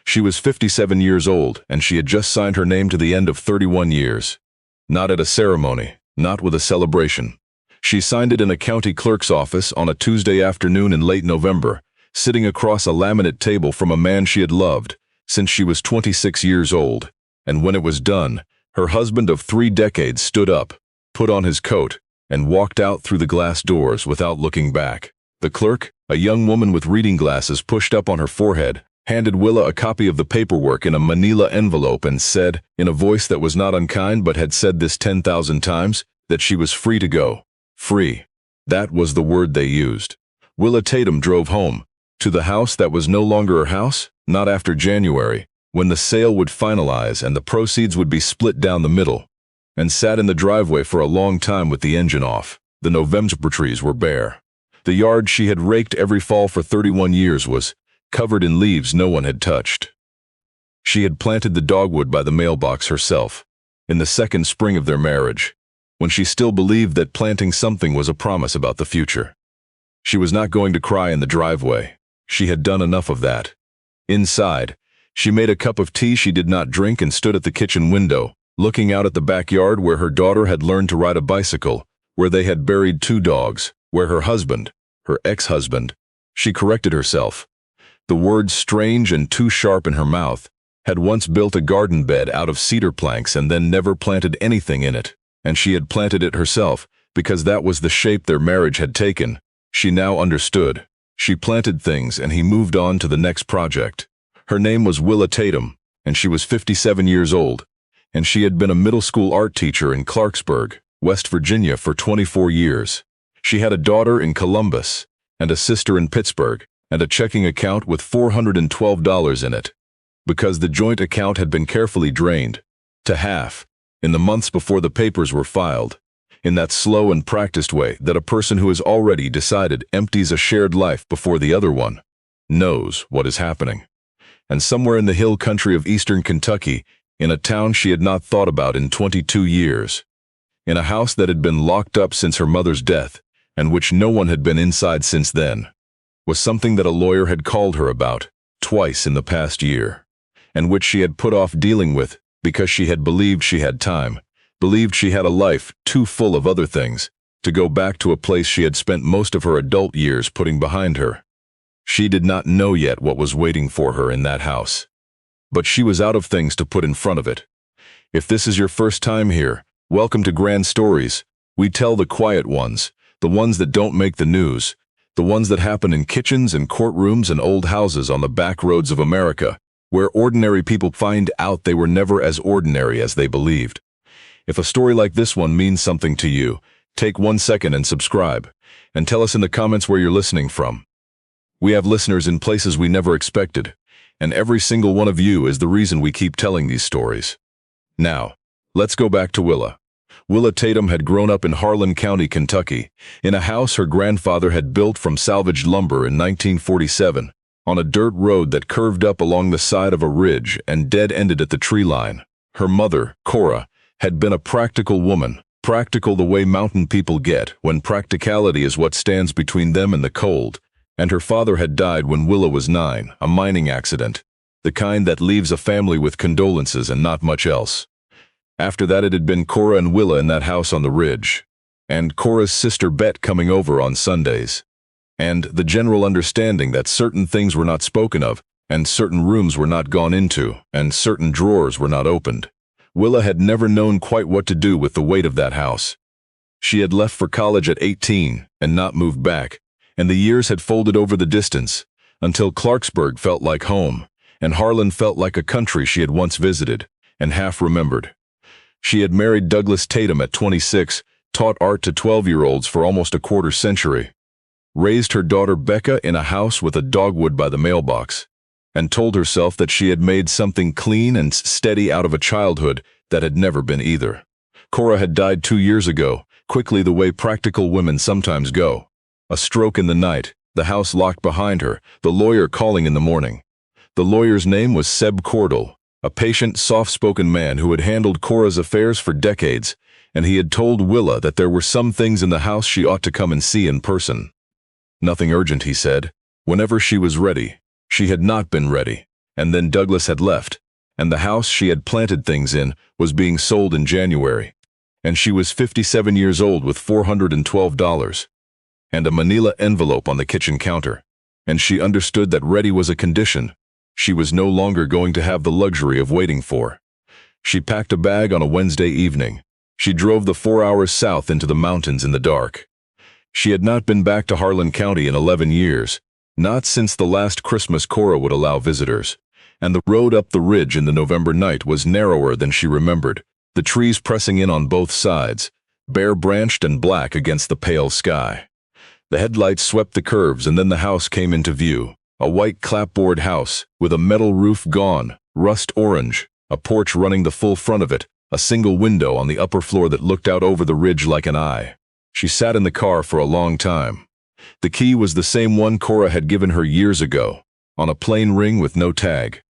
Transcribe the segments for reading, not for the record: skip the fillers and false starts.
She was 57 years old, and she had just signed her name to the end of 31 years. Not at a ceremony, not with a celebration. She signed it in a county clerk's office on a Tuesday afternoon in late November, sitting across a laminate table from a man she had loved since she was 26 years old. And when it was done, her husband of 3 decades stood up, put on his coat, and walked out through the glass doors without looking back. The clerk, a young woman with reading glasses pushed up on her forehead, handed Willa a copy of the paperwork in a manila envelope and said, in a voice that was not unkind but had said this 10,000 times, that she was free to go. Free. That was the word they used. Willa Tatum drove home, to the house that was no longer her house, not after January, when the sale would finalize and the proceeds would be split down the middle, and sat in the driveway for a long time with the engine off. The November trees were bare. The yard she had raked every fall for 31 years was covered in leaves no one had touched. She had planted the dogwood by the mailbox herself, in the second spring of their marriage, when she still believed that planting something was a promise about the future. She was not going to cry in the driveway. She had done enough of that. Inside, she made a cup of tea she did not drink and stood at the kitchen window, looking out at the backyard where her daughter had learned to ride a bicycle, where they had buried 2 dogs, where her husband, her ex-husband, she corrected herself. The words strange and too sharp in her mouth, had once built a garden bed out of cedar planks and then never planted anything in it, and she had planted it herself, because that was the shape their marriage had taken. She now understood. She planted things and he moved on to the next project. Her name was Willa Tatum, and she was 57 years old, and she had been a middle school art teacher in Clarksburg, West Virginia for 24 years. She had a daughter in Columbus, and a sister in Pittsburgh, and a checking account with $412 in it, because the joint account had been carefully drained, to half, in the months before the papers were filed, in that slow and practiced way that a person who has already decided empties a shared life before the other one knows what is happening. And somewhere in the hill country of eastern Kentucky, in a town she had not thought about in 22 years, in a house that had been locked up since her mother's death, and which no one had been inside since then, was something that a lawyer had called her about twice in the past year, and which she had put off dealing with because she had believed she had time, believed she had a life too full of other things to go back to a place she had spent most of her adult years putting behind her. She did not know yet what was waiting for her in that house, but she was out of things to put in front of it. If this is your first time here, welcome to Grand Stories. We tell the quiet ones, the ones that don't make the news, the ones that happen in kitchens and courtrooms and old houses on the back roads of America, where ordinary people find out they were never as ordinary as they believed. If a story like this one means something to you, take 1 second and subscribe, and tell us in the comments where you're listening from. We have listeners in places we never expected, and every single one of you is the reason we keep telling these stories. Now, let's go back to Willa. Willa Tatum had grown up in Harlan County, Kentucky, in a house her grandfather had built from salvaged lumber in 1947, on a dirt road that curved up along the side of a ridge and dead-ended at the tree line. Her mother, Cora, had been a practical woman, practical the way mountain people get when practicality is what stands between them and the cold, and her father had died when Willa was 9, a mining accident, the kind that leaves a family with condolences and not much else. After that it had been Cora and Willa in that house on the ridge, and Cora's sister Bet coming over on Sundays, and the general understanding that certain things were not spoken of, and certain rooms were not gone into, and certain drawers were not opened. Willa had never known quite what to do with the weight of that house. She had left for college at 18 and not moved back, and the years had folded over the distance, until Clarksburg felt like home, and Harlan felt like a country she had once visited, and half remembered. She had married Douglas Tatum at 26, taught art to 12-year-olds for almost a quarter century, raised her daughter Becca in a house with a dogwood by the mailbox, and told herself that she had made something clean and steady out of a childhood that had never been either. Cora had died 2 years ago, quickly the way practical women sometimes go. A stroke in the night, the house locked behind her, the lawyer calling in the morning. The lawyer's name was Seb Cordell, a patient, soft-spoken man who had handled Cora's affairs for decades, and he had told Willa that there were some things in the house she ought to come and see in person. Nothing urgent, he said. Whenever she was ready. She had not been ready, and then Douglas had left, and the house she had planted things in was being sold in January, and she was 57 years old with $412, and a manila envelope on the kitchen counter, and she understood that ready was a condition she was no longer going to have the luxury of waiting for. She packed a bag on a Wednesday evening. She drove the 4 hours south into the mountains in the dark. She had not been back to Harlan County in 11 years, not since the last Christmas Cora would allow visitors, and the road up the ridge in the November night was narrower than she remembered, the trees pressing in on both sides, bare-branched and black against the pale sky. The headlights swept the curves, and then the house came into view, a white clapboard house with a metal roof gone, rust orange, a porch running the full front of it, a single window on the upper floor that looked out over the ridge like an eye. She sat in the car for a long time. The key was the same one Cora had given her years ago, on a plain ring with no tag.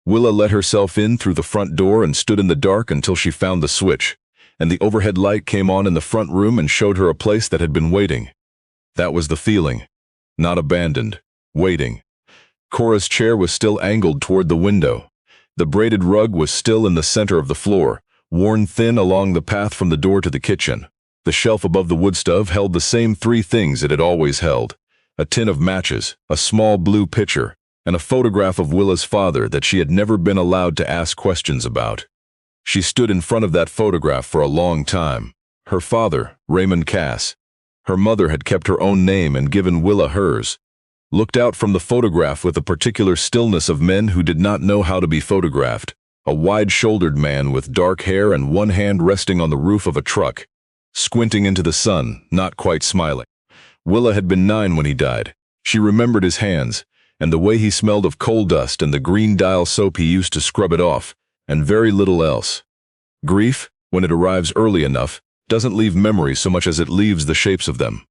Willa let herself in through the front door and stood in the dark until she found the switch, and the overhead light came on in the front room and showed her a place that had been waiting. That was the feeling. Not abandoned. Waiting. Cora's chair was still angled toward the window. The braided rug was still in the center of the floor, worn thin along the path from the door to the kitchen. The shelf above the wood stove held the same three things it had always held: a tin of matches, a small blue pitcher, and a photograph of Willa's father that she had never been allowed to ask questions about. She stood in front of that photograph for a long time. Her father, Raymond Cass. Her mother had kept her own name and given Willa hers. Looked out from the photograph with a particular stillness of men who did not know how to be photographed. A wide-shouldered man with dark hair and one hand resting on the roof of a truck, squinting into the sun, not quite smiling. Willa had been 9 when he died. She remembered his hands, and the way he smelled of coal dust and the green dial soap he used to scrub it off, and very little else. Grief, when it arrives early enough, doesn't leave memories so much as it leaves the shapes of them.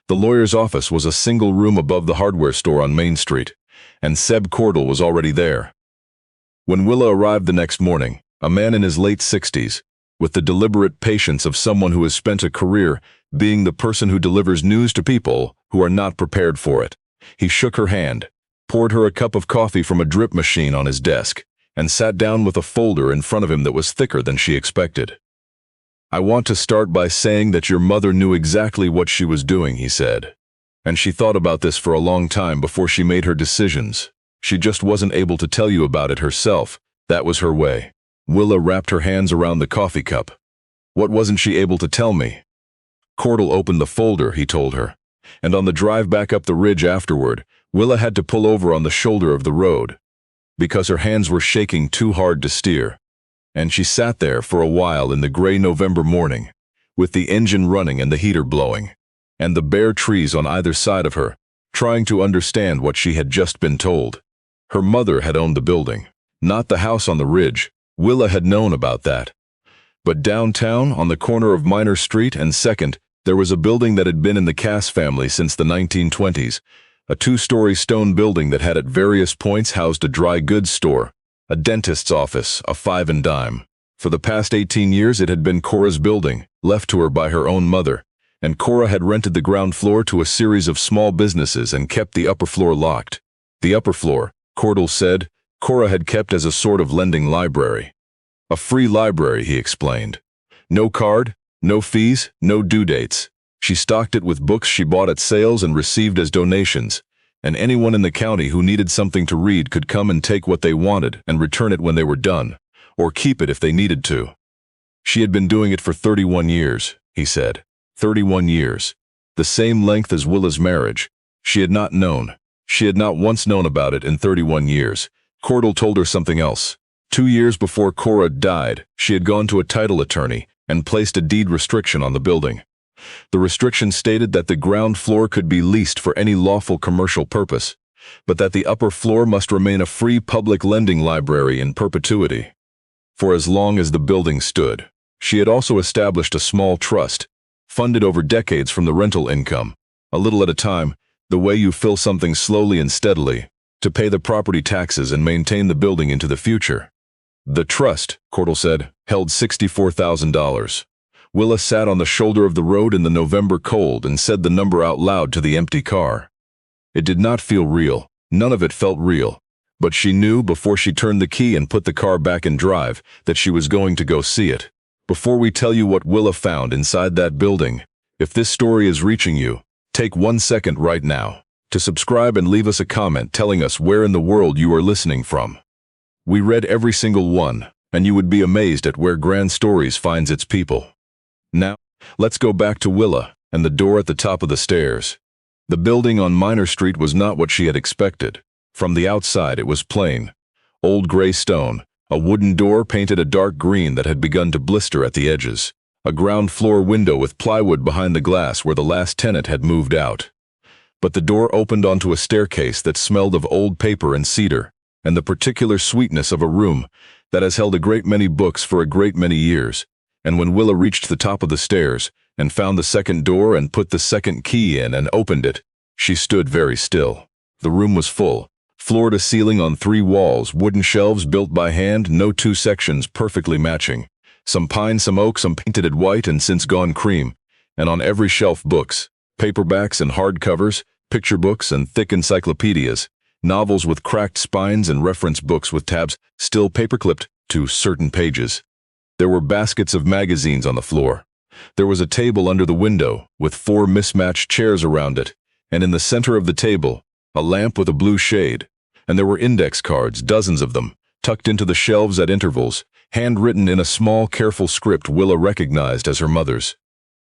The lawyer's office was a single room above the hardware store on Main Street, and Seb Cordell was already there. When Willa arrived the next morning, a man in his late 60s, with the deliberate patience of someone who has spent a career being the person who delivers news to people who are not prepared for it, he shook her hand, poured her a cup of coffee from a drip machine on his desk, and sat down with a folder in front of him that was thicker than she expected. "I want to start by saying that your mother knew exactly what she was doing," he said. "And she thought about this for a long time before she made her decisions. She just wasn't able to tell you about it herself. That was her way." Willa wrapped her hands around the coffee cup. "What wasn't she able to tell me?" Cordell opened the folder, he told her. And on the drive back up the ridge afterward, Willa had to pull over on the shoulder of the road, because her hands were shaking too hard to steer. And she sat there for a while in the gray November morning, with the engine running and the heater blowing, and the bare trees on either side of her, trying to understand what she had just been told. Her mother had owned the building, not the house on the ridge. Willa had known about that. But downtown, on the corner of Minor Street and 2nd, there was a building that had been in the Cass family since the 1920s, a 2-story stone building that had at various points housed a dry goods store, a dentist's office, a 5 and dime. For the past 18 years it had been Cora's building, left to her by her own mother, and Cora had rented the ground floor to a series of small businesses and kept the upper floor locked. The upper floor, Cordell said, Cora had kept as a sort of lending library. A free library, he explained. No card, no fees, no due dates. She stocked it with books she bought at sales and received as donations, and anyone in the county who needed something to read could come and take what they wanted and return it when they were done, or keep it if they needed to. She had been doing it for 31 years, he said. 31 years. The same length as Willa's marriage. She had not known. She had not once known about it in 31 years. Cordell told her something else. 2 years before Cora died, she had gone to a title attorney and placed a deed restriction on the building. The restriction stated that the ground floor could be leased for any lawful commercial purpose, but that the upper floor must remain a free public lending library in perpetuity. For as long as the building stood, she had also established a small trust, funded over decades from the rental income, a little at a time, the way you fill something slowly and steadily, to pay the property taxes and maintain the building into the future. The trust, Cordell said, held $64,000. Willa sat on the shoulder of the road in the November cold and said the number out loud to the empty car. It did not feel real. None of it felt real. But she knew before she turned the key and put the car back in drive that she was going to go see it. Before we tell you what Willa found inside that building, if this story is reaching you, take 1 second right now to subscribe and leave us a comment telling us where in the world you are listening from. We read every single one, and you would be amazed at where Grand Stories finds its people. Now, let's go back to Willa and the door at the top of the stairs. The building on Minor Street was not what she had expected. From the outside it was plain. Old gray stone, a wooden door painted a dark green that had begun to blister at the edges, a ground floor window with plywood behind the glass where the last tenant had moved out. But the door opened onto a staircase that smelled of old paper and cedar, and the particular sweetness of a room that has held a great many books for a great many years. And when Willa reached the top of the stairs and found the second door and put the second key in and opened it, she stood very still. The room was full, floor to ceiling on 3 walls, wooden shelves built by hand, no 2 sections perfectly matching. Some pine, some oak, some painted white and since gone cream, and on every shelf books, paperbacks and hardcovers, picture books and thick encyclopedias, novels with cracked spines and reference books with tabs still paperclipped to certain pages. There were baskets of magazines on the floor. There was a table under the window with 4 mismatched chairs around it, and in the center of the table, a lamp with a blue shade. And there were index cards, dozens of them, tucked into the shelves at intervals, handwritten in a small, careful script Willa recognized as her mother's.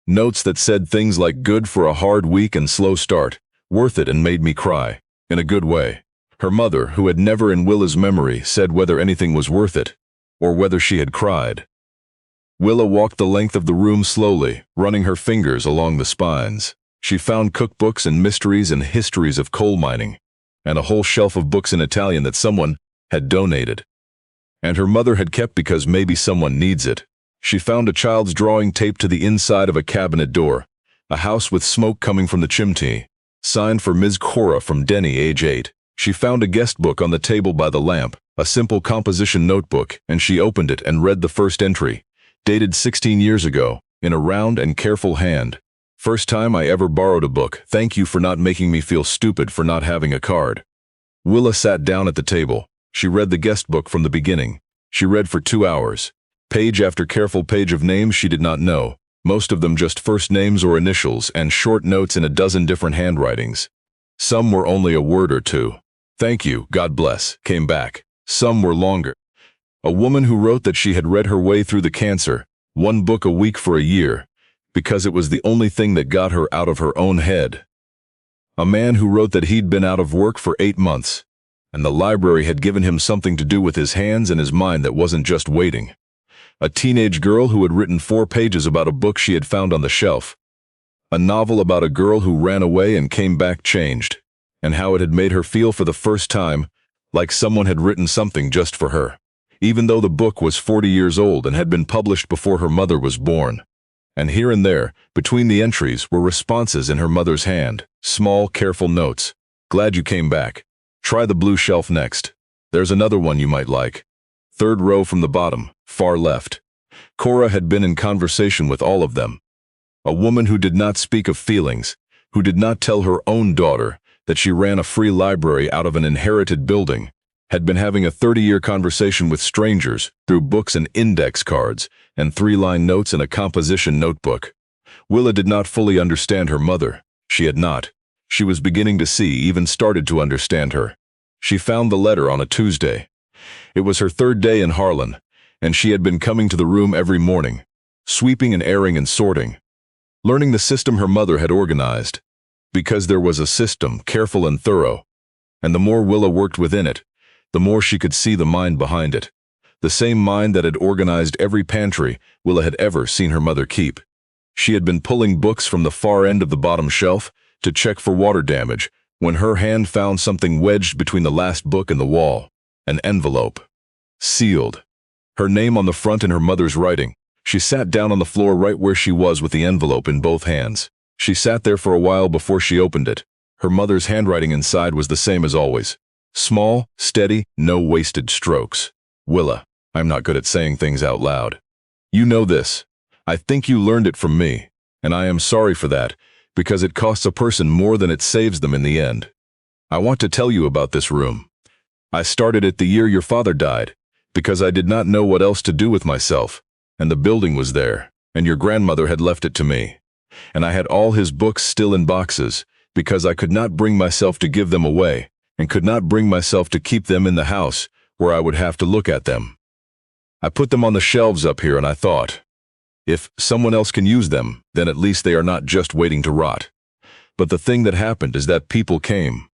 Notes that said things like good for a hard week and slow start, worth it and made me cry, in a good way. Her mother, who had never in Willa's memory said whether anything was worth it, or whether she had cried. Willa walked the length of the room slowly, running her fingers along the spines. She found cookbooks and mysteries and histories of coal mining, and a whole shelf of books in Italian that someone had donated. And her mother had kept because maybe someone needs it. She found a child's drawing taped to the inside of a cabinet door, a house with smoke coming from the chimney, signed for Ms. Cora from Denny, age 8. She found a guest book on the table by the lamp, a simple composition notebook, and she opened it and read the first entry, dated 16 years ago, in a round and careful hand. First time I ever borrowed a book. Thank you for not making me feel stupid for not having a card. Willa sat down at the table. She read the guest book from the beginning. She read for 2 hours. Page after careful page of names she did not know, most of them just first names or initials, and short notes in a dozen different handwritings. Some were only a word or two. Thank you, God bless, came back. Some were longer. A woman who wrote that she had read her way through the cancer, 1 book a week for a year, because it was the only thing that got her out of her own head. A man who wrote that he'd been out of work for 8 months, and the library had given him something to do with his hands and his mind that wasn't just waiting. A teenage girl who had written 4 pages about a book she had found on the shelf. A novel about a girl who ran away and came back changed, and how it had made her feel for the first time like someone had written something just for her, even though the book was 40 years old and had been published before her mother was born. And here and there, between the entries, were responses in her mother's hand, small, careful notes. Glad you came back. Try the blue shelf next. There's another one you might like. 3rd row from the bottom, far left. Cora had been in conversation with all of them. A woman who did not speak of feelings, who did not tell her own daughter that she ran a free library out of an inherited building, had been having a 30-year conversation with strangers through books and index cards and 3-line notes in a composition notebook. Willa did not fully understand her mother. She had not. She was beginning to see, even started to understand her. She found the letter on a Tuesday. It was her 3rd day in Harlan, and she had been coming to the room every morning, sweeping and airing and sorting, learning the system her mother had organized. Because there was a system, careful and thorough, and the more Willa worked within it, the more she could see the mind behind it. The same mind that had organized every pantry Willa had ever seen her mother keep. She had been pulling books from the far end of the bottom shelf to check for water damage when her hand found something wedged between the last book and the wall. An envelope. Sealed. Her name on the front in her mother's writing. She sat down on the floor right where she was with the envelope in both hands. She sat there for a while before she opened it. Her mother's handwriting inside was the same as always. Small, steady, no wasted strokes. Willa, I'm not good at saying things out loud. You know this. I think you learned it from me, and I am sorry for that, because it costs a person more than it saves them in the end. I want to tell you about this room. I started it the year your father died, because I did not know what else to do with myself, and the building was there, and your grandmother had left it to me. And I had all his books still in boxes, because I could not bring myself to give them away, and could not bring myself to keep them in the house, where I would have to look at them. I put them on the shelves up here, and I thought, if someone else can use them, then at least they are not just waiting to rot. But the thing that happened is that people came.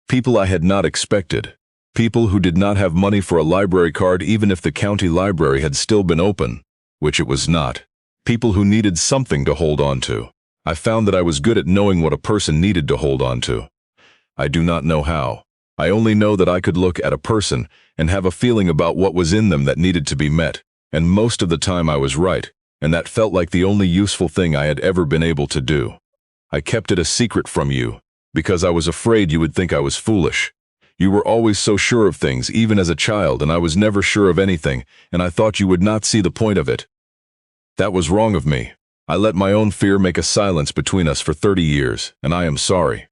People I had not expected. People who did not have money for a library card even if the county library had still been open, which it was not. People who needed something to hold on to. I found that I was good at knowing what a person needed to hold on to. I do not know how. I only know that I could look at a person and have a feeling about what was in them that needed to be met, and most of the time I was right, and that felt like the only useful thing I had ever been able to do. I kept it a secret from you, because I was afraid you would think I was foolish. You were always so sure of things, even as a child, and I was never sure of anything, and I thought you would not see the point of it. That was wrong of me. I let my own fear make a silence between us for 30 years, and I am sorry.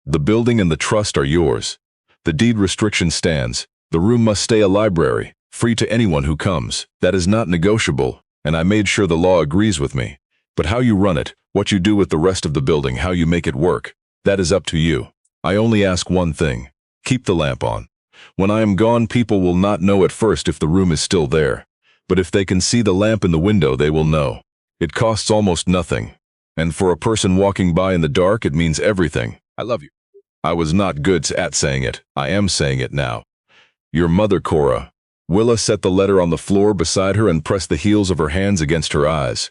The building and the trust are yours. The deed restriction stands. The room must stay a library, free to anyone who comes. That is not negotiable, and I made sure the law agrees with me. But how you run it, what you do with the rest of the building, how you make it work, that is up to you. I only ask one thing. Keep the lamp on. When I am gone, people will not know at first if the room is still there. But if they can see the lamp in the window, they will know. It costs almost nothing. And for a person walking by in the dark, it means everything. I love you. I was not good at saying it. I am saying it now. Your mother, Cora. Willa set the letter on the floor beside her and pressed the heels of her hands against her eyes.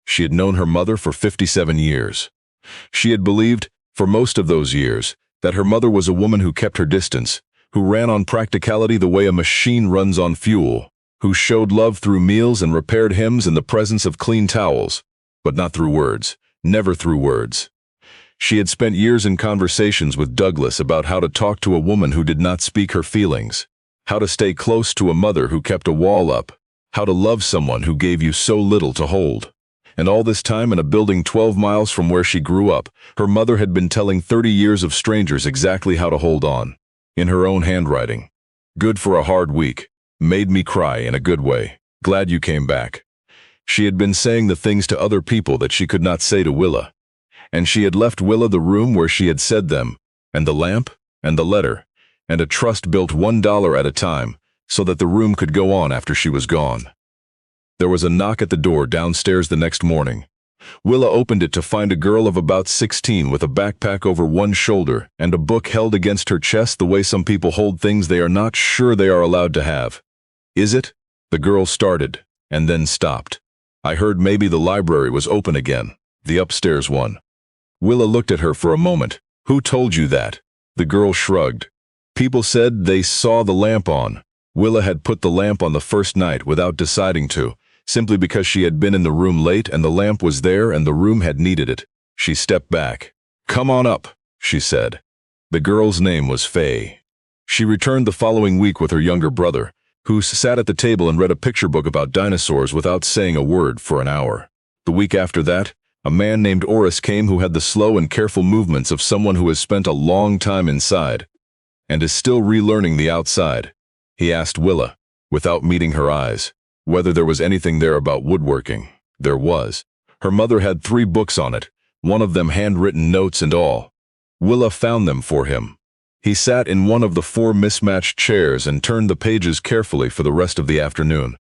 She had known her mother for 57 years. She had believed, for most of those years, that her mother was a woman who kept her distance, who ran on practicality the way a machine runs on fuel, who showed love through meals and repaired hymns in the presence of clean towels, but not through words, never through words. She had spent years in conversations with Douglas about how to talk to a woman who did not speak her feelings, how to stay close to a mother who kept a wall up, how to love someone who gave you so little to hold. And all this time in a building 12 miles from where she grew up, her mother had been telling 30 years of strangers exactly how to hold on, in her own handwriting. Good for a hard week. Made me cry in a good way. Glad you came back. She had been saying the things to other people that she could not say to Willa. And she had left Willa the room where she had said them, and the lamp, and the letter, and a trust built $1 at a time, so that the room could go on after she was gone. There was a knock at the door downstairs the next morning. Willa opened it to find a girl of about 16 with a backpack over one shoulder and a book held against her chest the way some people hold things they are not sure they are allowed to have. Is it? The girl started, and then stopped. I heard maybe the library was open again, the upstairs one. Willa looked at her for a moment. Who told you that? The girl shrugged. People said they saw the lamp on. Willa had put the lamp on the first night without deciding to, simply because she had been in the room late and the lamp was there and the room had needed it. She stepped back. Come on up, she said. The girl's name was Faye. She returned the following week with her younger brother, who sat at the table and read a picture book about dinosaurs without saying a word for an hour. The week after that, a man named Oris came who had the slow and careful movements of someone who has spent a long time inside and is still relearning the outside. He asked Willa, without meeting her eyes, whether there was anything there about woodworking. There was. Her mother had 3 books on it, one of them handwritten notes and all. Willa found them for him. He sat in one of the 4 mismatched chairs and turned the pages carefully for the rest of the afternoon.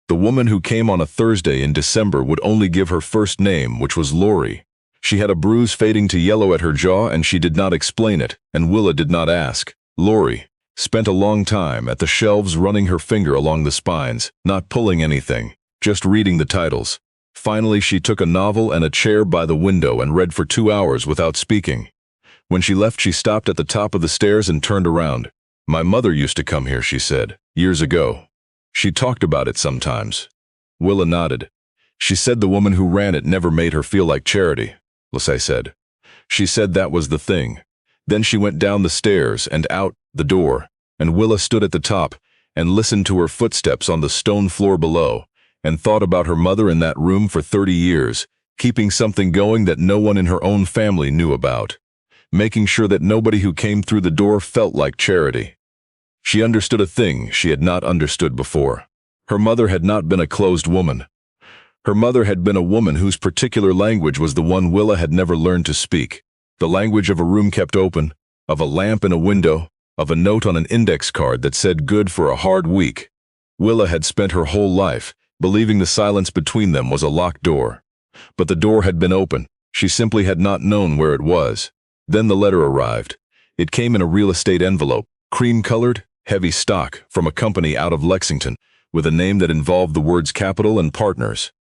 The woman who came on a Thursday in December would only give her first name, which was Lori. She had a bruise fading to yellow at her jaw and she did not explain it, and Willa did not ask. Lori spent a long time at the shelves running her finger along the spines, not pulling anything, just reading the titles. Finally, she took a novel and a chair by the window and read for 2 hours without speaking. When she left, she stopped at the top of the stairs and turned around. My mother used to come here, she said, years ago. She talked about it sometimes. Willa nodded. She said the woman who ran it never made her feel like charity, Lisay said. She said that was the thing. Then she went down the stairs and out the door, and Willa stood at the top and listened to her footsteps on the stone floor below, and thought about her mother in that room for 30 years, keeping something going that no one in her own family knew about, making sure that nobody who came through the door felt like charity. She understood a thing she had not understood before. Her mother had not been a closed woman. Her mother had been a woman whose particular language was the one Willa had never learned to speak. The language of a room kept open, of a lamp in a window, of a note on an index card that said good for a hard week. Willa had spent her whole life believing the silence between them was a locked door. But the door had been open. She simply had not known where it was. Then the letter arrived. It came in a real estate envelope, cream-colored, heavy stock, from a company out of Lexington, with a name that involved the words Capital and Partners.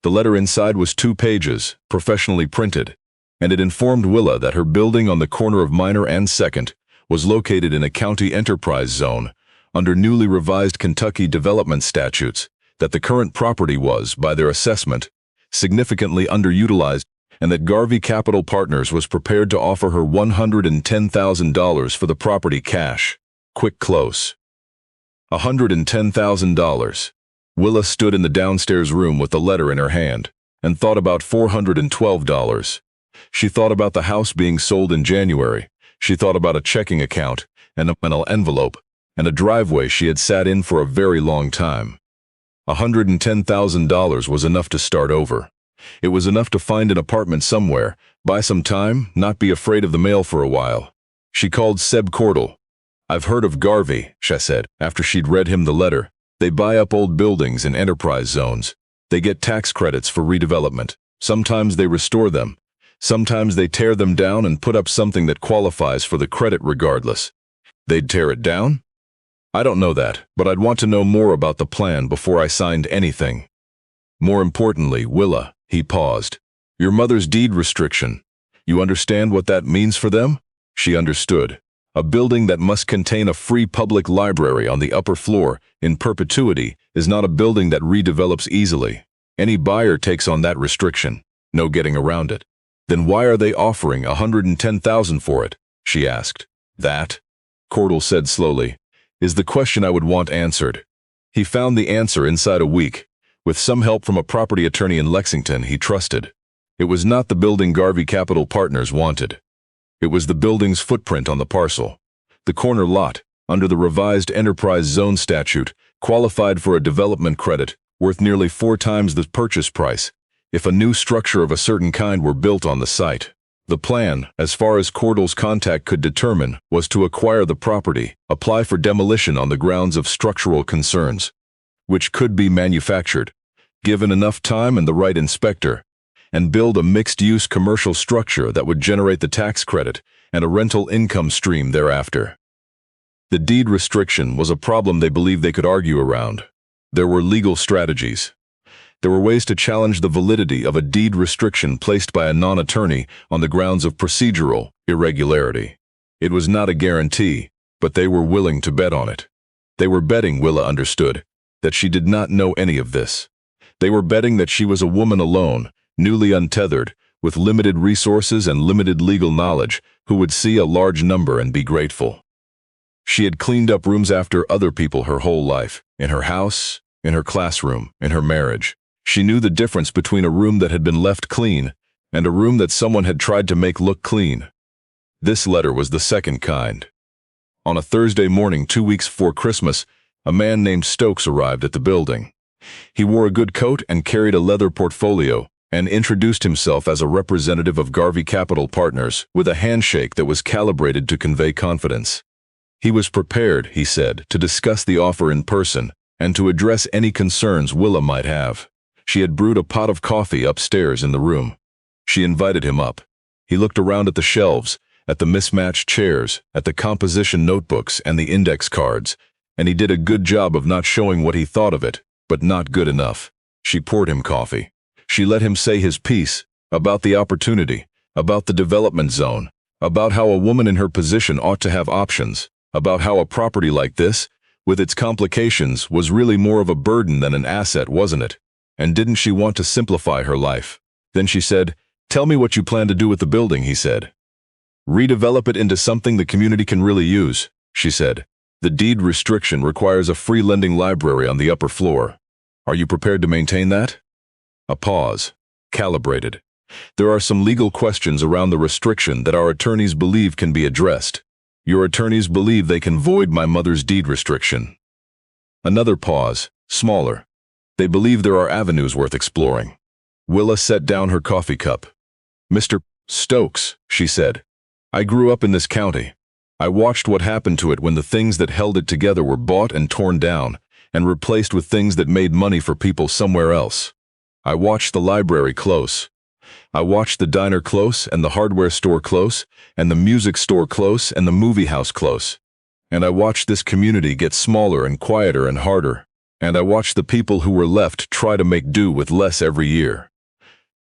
The letter inside was 2 pages, professionally printed, and it informed Willa that her building on the corner of Minor and 2nd was located in a county enterprise zone under newly revised Kentucky development statutes, that the current property was, by their assessment, significantly underutilized, and that Garvey Capital Partners was prepared to offer her $110,000 for the property cash. Quick close. $110,000. Willa stood in the downstairs room with the letter in her hand and thought about $412. She thought about the house being sold in January. She thought about a checking account and an envelope and a driveway she had sat in for a very long time. $110,000 was enough to start over. It was enough to find an apartment somewhere, buy some time, not be afraid of the mail for a while. She called Seb Cordell. "I've heard of Garvey," she said, after she'd read him the letter. "They buy up old buildings in enterprise zones. They get tax credits for redevelopment. Sometimes they restore them. Sometimes they tear them down and put up something that qualifies for the credit regardless." "They'd tear it down?" "I don't know that, but I'd want to know more about the plan before I signed anything. More importantly, Willa," he paused, "your mother's deed restriction. You understand what that means for them?" She understood. A building that must contain a free public library on the upper floor in perpetuity is not a building that redevelops easily. Any buyer takes on that restriction. No getting around it. "Then why are they offering $110,000 for it?" she asked. "That," Cordell said slowly, "is the question I would want answered." He found the answer inside a week, with some help from a property attorney in Lexington he trusted. It was not the building Garvey Capital Partners wanted. It was the building's footprint on the parcel. The corner lot, under the revised enterprise zone statute, qualified for a development credit worth nearly 4 times the purchase price if a new structure of a certain kind were built on the site. The plan, as far as Cordell's contact could determine, was to acquire the property, apply for demolition on the grounds of structural concerns, which could be manufactured, given enough time and the right inspector, and build a mixed-use commercial structure that would generate the tax credit and a rental income stream thereafter. The deed restriction was a problem they believed they could argue around. There were legal strategies. There were ways to challenge the validity of a deed restriction placed by a non-attorney on the grounds of procedural irregularity. It was not a guarantee, but they were willing to bet on it. They were betting, Willa understood, that she did not know any of this. They were betting that she was a woman alone, newly untethered, with limited resources and limited legal knowledge, who would see a large number and be grateful. She had cleaned up rooms after other people her whole life, in her house, in her classroom, in her marriage. She knew the difference between a room that had been left clean and a room that someone had tried to make look clean. This letter was the second kind. On a Thursday morning 2 weeks before Christmas, a man named Stokes arrived at the building. He wore a good coat and carried a leather portfolio, and introduced himself as a representative of Garvey Capital Partners, with a handshake that was calibrated to convey confidence. He was prepared, he said, to discuss the offer in person and to address any concerns Willa might have. She had brewed a pot of coffee upstairs in the room. She invited him up. He looked around at the shelves, at the mismatched chairs, at the composition notebooks and the index cards, and he did a good job of not showing what he thought of it, but not good enough. She poured him coffee. She let him say his piece about the opportunity, about the development zone, about how a woman in her position ought to have options, about how a property like this, with its complications, was really more of a burden than an asset, wasn't it? And didn't she want to simplify her life? Then she said, "Tell me what you plan to do with the building," he said. "Redevelop it into something the community can really use," she said. "The deed restriction requires a free lending library on the upper floor. Are you prepared to maintain that?" A pause. Calibrated. "There are some legal questions around the restriction that our attorneys believe can be addressed. Your attorneys believe they can void my mother's deed restriction. Another pause, smaller. They believe there are avenues worth exploring. Willa set down her coffee cup. Mr. Stokes, she said, I grew up in this county. I watched what happened to it when the things that held it together were bought and torn down, and replaced with things that made money for people somewhere else. I watched the library close. I watched the diner close, and the hardware store close, and the music store close, and the movie house close. And I watched this community get smaller and quieter and harder. And I watched the people who were left try to make do with less every year.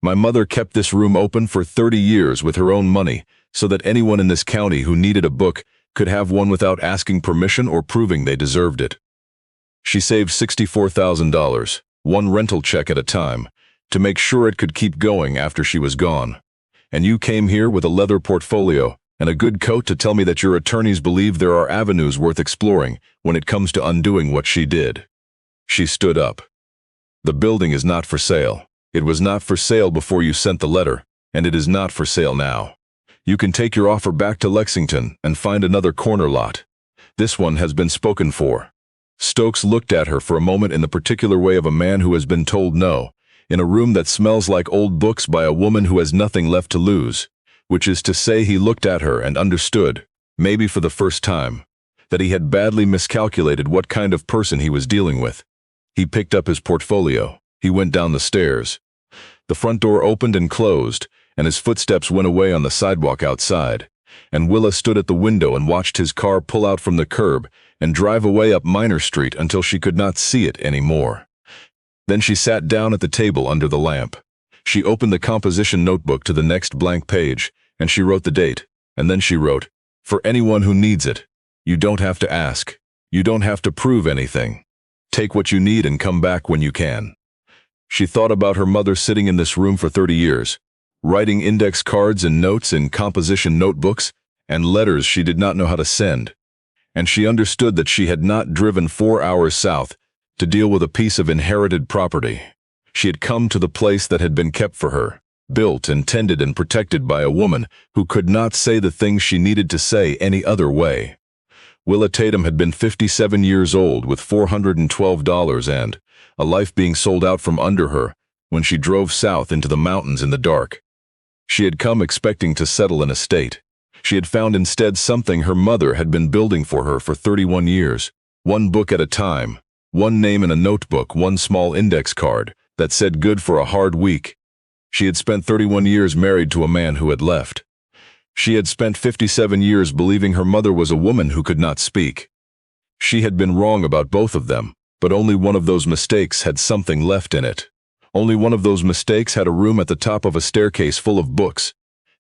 My mother kept this room open for 30 years with her own money, so that anyone in this county who needed a book could have one without asking permission or proving they deserved it. She saved $64,000, one rental check at a time, to make sure it could keep going after she was gone. And you came here with a leather portfolio and a good coat to tell me that your attorneys believe there are avenues worth exploring when it comes to undoing what she did. She stood up. The building is not for sale. It was not for sale before you sent the letter, and it is not for sale now. You can take your offer back to Lexington and find another corner lot. This one has been spoken for. Stokes looked at her for a moment in the particular way of a man who has been told no, in a room that smells like old books by a woman who has nothing left to lose, which is to say he looked at her and understood, maybe for the first time, that he had badly miscalculated what kind of person he was dealing with. He picked up his portfolio. He went down the stairs. The front door opened and closed, and his footsteps went away on the sidewalk outside, and Willa stood at the window and watched his car pull out from the curb and drive away up Minor Street until she could not see it anymore. Then she sat down at the table under the lamp. She opened the composition notebook to the next blank page, and she wrote the date, and then she wrote, "For anyone who needs it. You don't have to ask. You don't have to prove anything. Take what you need and come back when you can." She thought about her mother sitting in this room for 30 years, writing index cards and notes in composition notebooks and letters she did not know how to send. And she understood that she had not driven 4 hours south to deal with a piece of inherited property. She had come to the place that had been kept for her, built and tended and protected by a woman who could not say the things she needed to say any other way. Willa Tatum had been 57 years old with $412 and a life being sold out from under her when she drove south into the mountains in the dark. She had come expecting to settle an estate. She had found instead something her mother had been building for her for 31 years, one book at a time, one name in a notebook, one small index card that said good for a hard week. She had spent 31 years married to a man who had left. She had spent 57 years believing her mother was a woman who could not speak. She had been wrong about both of them, but only one of those mistakes had something left in it. Only one of those mistakes had a room at the top of a staircase full of books,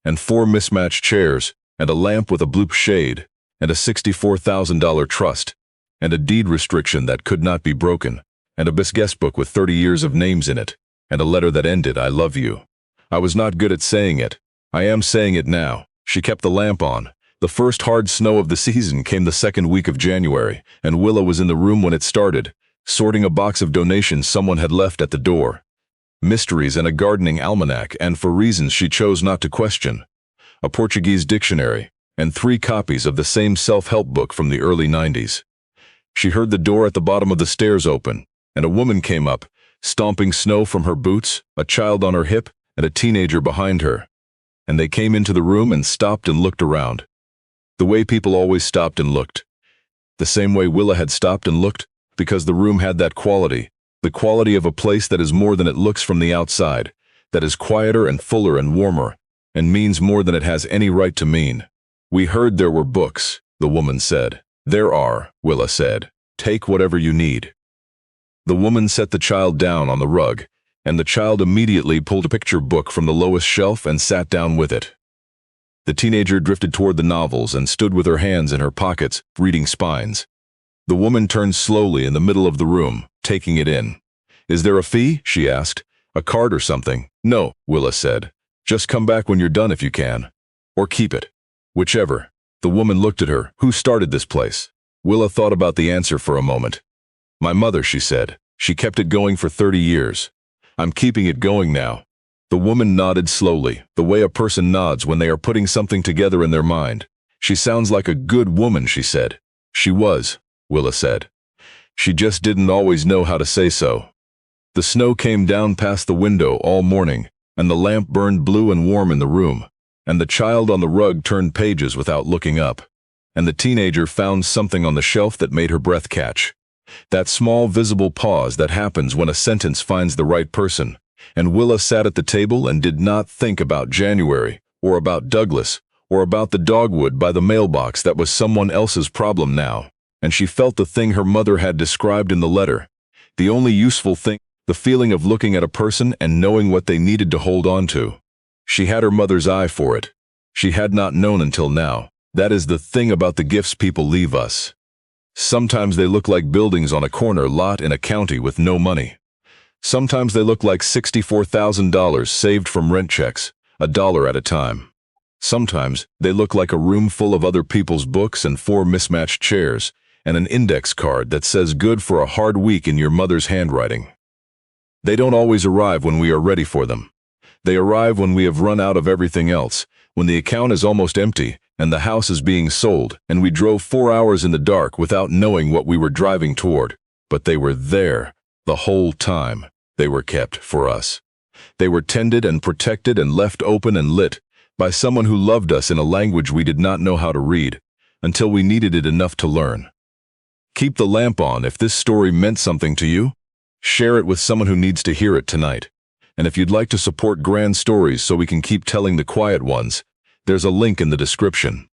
and 4 mismatched chairs, and a lamp with a blue shade, and a $64,000 trust, and a deed restriction that could not be broken, and a guest book with 30 years of names in it, and a letter that ended, "I love you." I was not good at saying it. I am saying it now. She kept the lamp on. The first hard snow of the season came the second week of January, and Willa was in the room when it started, sorting a box of donations someone had left at the door. Mysteries and a gardening almanac, and for reasons she chose not to question, a Portuguese dictionary, and 3 copies of the same self-help book from the early 90s. She heard the door at the bottom of the stairs open, and a woman came up, stomping snow from her boots, a child on her hip, and a teenager behind her. And they came into the room and stopped and looked around. The way people always stopped and looked. The same way Willa had stopped and looked, because the room had that quality, the quality of a place that is more than it looks from the outside, that is quieter and fuller and warmer, and means more than it has any right to mean. "We heard there were books," the woman said. "There are," Willa said. "Take whatever you need." The woman set the child down on the rug, and the child immediately pulled a picture book from the lowest shelf and sat down with it. The teenager drifted toward the novels and stood with her hands in her pockets, reading spines. The woman turned slowly in the middle of the room, taking it in. "Is there a fee?" she asked. "A card or something?" "No," Willa said. "Just come back when you're done if you can. Or keep it. Whichever." The woman looked at her. "Who started this place?" Willa thought about the answer for a moment. "My mother," she said. "She kept it going for 30 years. I'm keeping it going now." The woman nodded slowly, the way a person nods when they are putting something together in their mind, "She sounds like a good woman," she said. "She was," Willa said. "She just didn't always know how to say so." The snow came down past the window all morning, and the lamp burned blue and warm in the room, and the child on the rug turned pages without looking up, and the teenager found something on the shelf that made her breath catch. That small visible pause that happens when a sentence finds the right person, and Willa sat at the table and did not think about January, or about Douglas, or about the dogwood by the mailbox that was someone else's problem now, and she felt the thing her mother had described in the letter. The only useful thing, the feeling of looking at a person and knowing what they needed to hold on to. She had her mother's eye for it. She had not known until now. That is the thing about the gifts people leave us. Sometimes they look like buildings on a corner lot in a county with no money. Sometimes they look like $64,000 saved from rent checks, $1 at a time. Sometimes they look like a room full of other people's books and 4 mismatched chairs, and an index card that says good for a hard week in your mother's handwriting. They don't always arrive when we are ready for them. They arrive when we have run out of everything else, when the account is almost empty, and the house is being sold, and we drove 4 hours in the dark without knowing what we were driving toward. But they were there, the whole time. They were kept for us. They were tended and protected and left open and lit by someone who loved us in a language we did not know how to read, until we needed it enough to learn. Keep the lamp on if this story meant something to you. Share it with someone who needs to hear it tonight. And if you'd like to support grand stories so we can keep telling the quiet ones, there's a link in the description.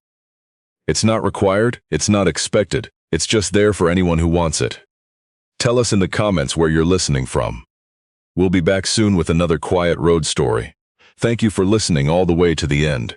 It's not required, it's not expected, it's just there for anyone who wants it. Tell us in the comments where you're listening from. We'll be back soon with another quiet road story. Thank you for listening all the way to the end.